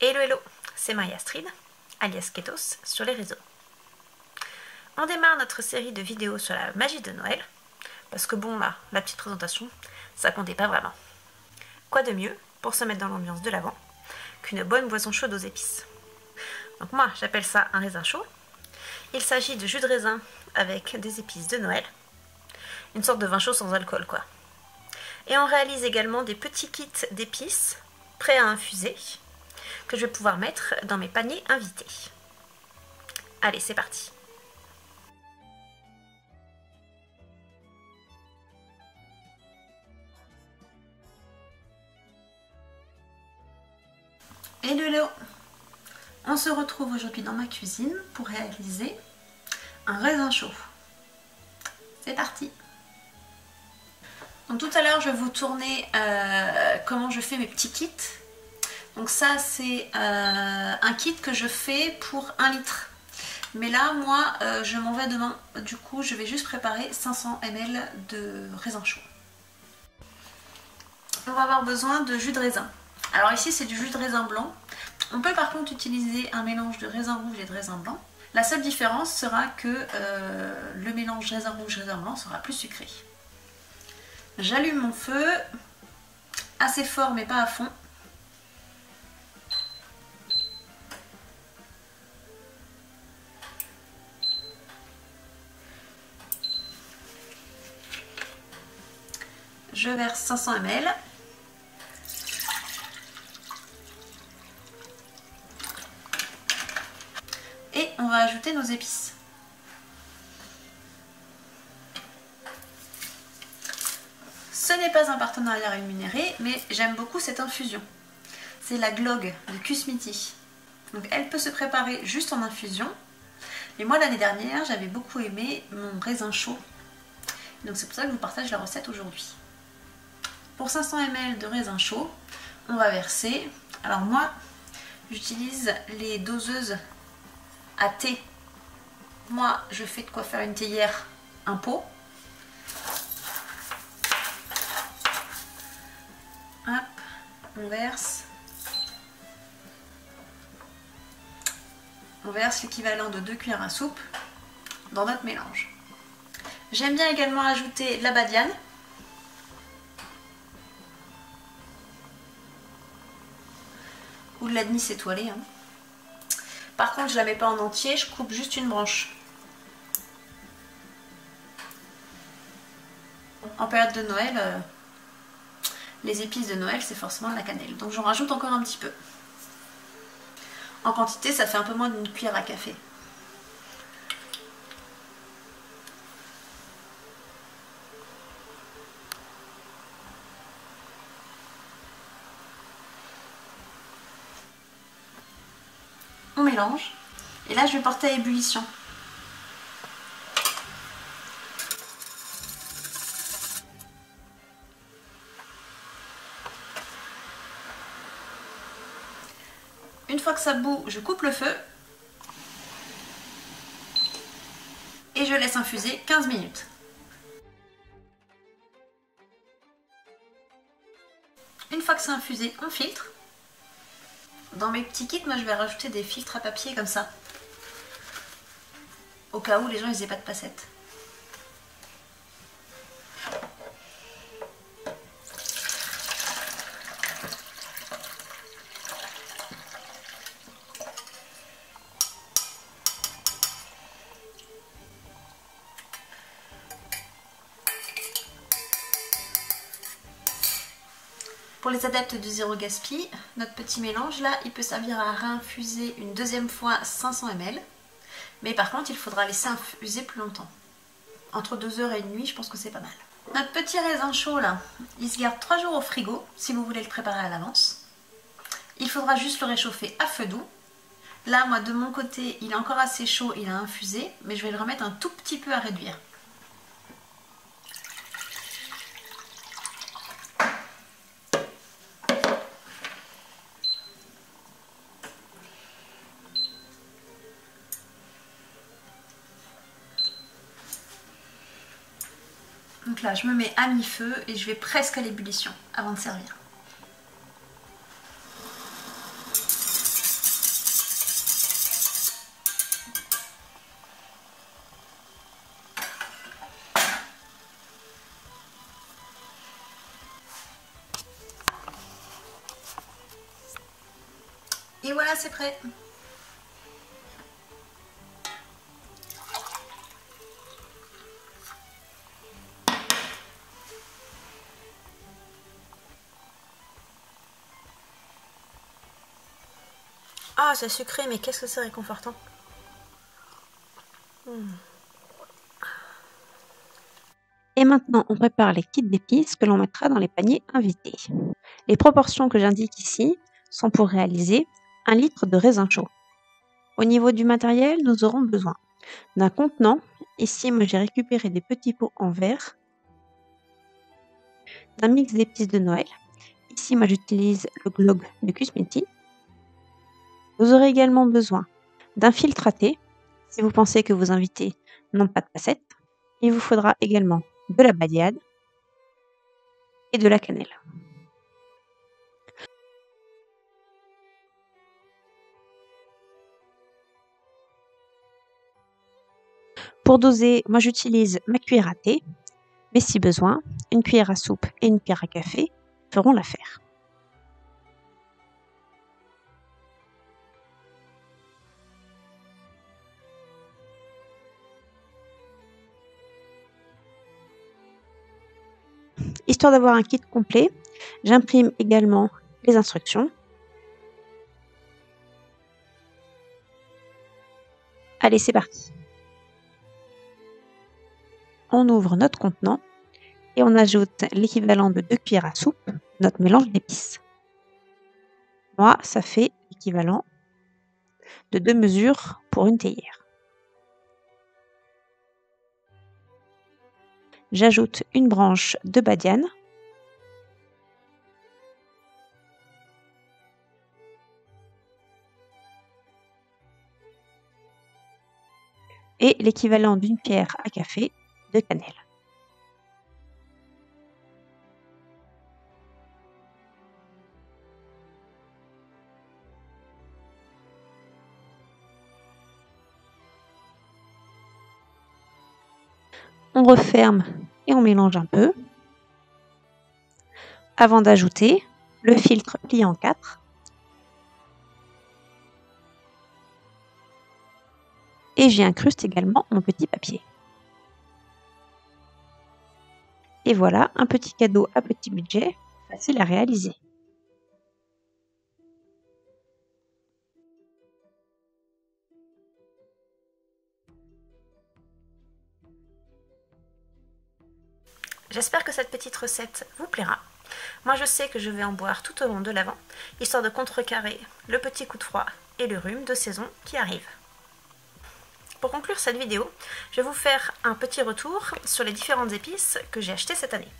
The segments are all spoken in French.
Hello hello, c'est Marie Astrid, alias Ketos, sur les réseaux. On démarre notre série de vidéos sur la magie de Noël, parce que bon là, la petite présentation, ça comptait pas vraiment. Quoi de mieux pour se mettre dans l'ambiance de l'Avent qu'une bonne boisson chaude aux épices. Donc moi, j'appelle ça un raisin chaud. Il s'agit de jus de raisin avec des épices de Noël, une sorte de vin chaud sans alcool quoi. Et on réalise également des petits kits d'épices prêts à infuser, que je vais pouvoir mettre dans mes paniers invités. Allez, c'est parti. Hello, on se retrouve aujourd'hui dans ma cuisine pour réaliser un raisin chaud. C'est parti. Donc tout à l'heure je vais vous tourner comment je fais mes petits kits. Donc ça c'est un kit que je fais pour 1 litre. Mais là moi je m'en vais demain. Du coup je vais juste préparer 500 ml de raisin chaud. On va avoir besoin de jus de raisin. Alors ici c'est du jus de raisin blanc. On peut par contre utiliser un mélange de raisin rouge et de raisin blanc. La seule différence sera que le mélange raisin rouge et raisin blanc sera plus sucré. J'allume mon feu, assez fort mais pas à fond. Je verse 500 ml. Et on va ajouter nos épices. Ce n'est pas un partenariat rémunéré, mais j'aime beaucoup cette infusion. C'est la Glog de Kusmiti. Donc elle peut se préparer juste en infusion. Mais moi l'année dernière, j'avais beaucoup aimé mon raisin chaud. Donc c'est pour ça que je vous partage la recette aujourd'hui. Pour 500 ml de raisin chaud, on va verser. Alors moi, j'utilise les doseuses à thé. Moi, je fais de quoi faire une théière, un pot. Hop, on verse. On verse l'équivalent de 2 cuillères à soupe dans notre mélange. J'aime bien également ajouter de la badiane. Ou de l'anis étoilé. Hein. Par contre, je ne la mets pas en entier, je coupe juste une branche. En période de Noël, les épices de Noël, c'est forcément de la cannelle. Donc j'en rajoute encore un petit peu. En quantité, ça fait un peu moins d'une cuillère à café. On mélange. Et là, je vais porter à ébullition. Une fois que ça bout, je coupe le feu. Et je laisse infuser 15 minutes. Une fois que c'est infusé, on filtre. Dans mes petits kits, moi je vais rajouter des filtres à papier comme ça. Au cas où les gens n'aient pas de passettes. Pour les adeptes du zéro gaspille, notre petit mélange là, il peut servir à réinfuser une deuxième fois 500 ml. Mais par contre, il faudra laisser infuser plus longtemps. Entre 2 heures et une nuit, je pense que c'est pas mal. Notre petit raisin chaud là, il se garde 3 jours au frigo si vous voulez le préparer à l'avance. Il faudra juste le réchauffer à feu doux. Là, moi de mon côté, il est encore assez chaud, il a infusé, mais je vais le remettre un tout petit peu à réduire. Donc là, je me mets à mi-feu et je vais presque à l'ébullition avant de servir. Et voilà, c'est prêt. Ah, c'est sucré, mais qu'est-ce que c'est réconfortant. Et maintenant, on prépare les kits d'épices que l'on mettra dans les paniers invités. Les proportions que j'indique ici sont pour réaliser 1 litre de raisin chaud. Au niveau du matériel, nous aurons besoin d'un contenant. Ici, moi j'ai récupéré des petits pots en verre, d'un mix d'épices de Noël. Ici, moi j'utilise le Glog de Kusmeti. Vous aurez également besoin d'un filtre à thé, si vous pensez que vos invités n'ont pas de passettes. Il vous faudra également de la badiade et de la cannelle. Pour doser, moi j'utilise ma cuillère à thé, mais si besoin, une cuillère à soupe et une cuillère à café feront l'affaire. Histoire d'avoir un kit complet, j'imprime également les instructions. Allez, c'est parti. On ouvre notre contenant et on ajoute l'équivalent de 2 cuillères à soupe, notre mélange d'épices. Moi, ça fait l'équivalent de 2 mesures pour une théière. J'ajoute une branche de badiane. Et l'équivalent d'une cuillère à café de cannelle. On referme et on mélange un peu avant d'ajouter le filtre plié en 4 et j'y incruste également mon petit papier. Et voilà, un petit cadeau à petit budget, facile à réaliser. J'espère que cette petite recette vous plaira. Moi je sais que je vais en boire tout au long de l'Avent, histoire de contrecarrer le petit coup de froid et le rhume de saison qui arrive. Pour conclure cette vidéo, je vais vous faire un petit retour sur les différentes épices que j'ai achetées cette année.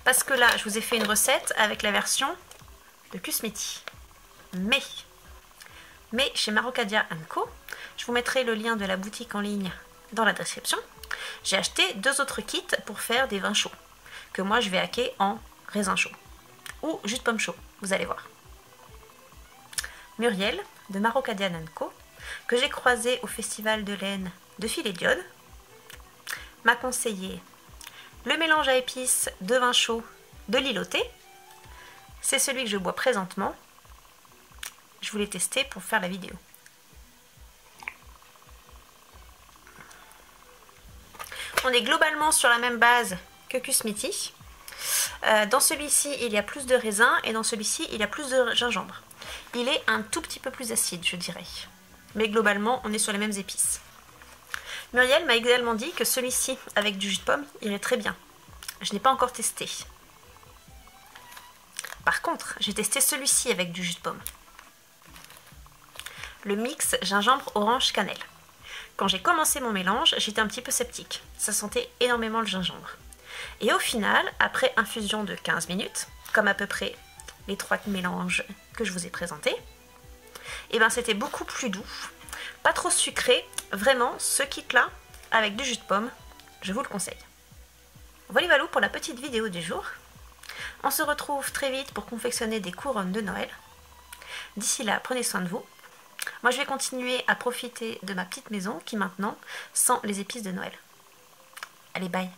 Parce que là, je vous ai fait une recette avec la version de Kusmeti. Mais chez Marocadia & Co, je vous mettrai le lien de la boutique en ligne dans la description. J'ai acheté 2 autres kits pour faire des vins chauds, que moi je vais hacker en raisin chaud, ou jus de pomme chaud, vous allez voir. Muriel, de Marocadia & Co, que j'ai croisé au festival de laine de Filet-Diode, m'a conseillé le mélange à épices de vin chaud de l'Îloté. C'est celui que je bois présentement. Je voulais tester pour faire la vidéo. On est globalement sur la même base que Kusmeti. Dans celui-ci, il y a plus de raisin et dans celui-ci, il y a plus de gingembre. Il est un tout petit peu plus acide, je dirais. Mais globalement, on est sur les mêmes épices. Muriel m'a également dit que celui-ci, avec du jus de pomme, irait très bien. Je n'ai pas encore testé. Par contre, j'ai testé celui-ci avec du jus de pomme. Le mix gingembre-orange-cannelle. Quand j'ai commencé mon mélange, j'étais un petit peu sceptique. Ça sentait énormément le gingembre. Et au final, après infusion de 15 minutes, comme à peu près les 3 mélanges que je vous ai présentés, et ben c'était beaucoup plus doux, pas trop sucré. Vraiment, ce kit-là, avec du jus de pomme, je vous le conseille. Voilà pour la petite vidéo du jour. On se retrouve très vite pour confectionner des couronnes de Noël. D'ici là, prenez soin de vous. Moi, je vais continuer à profiter de ma petite maison qui maintenant sent les épices de Noël. Allez, bye!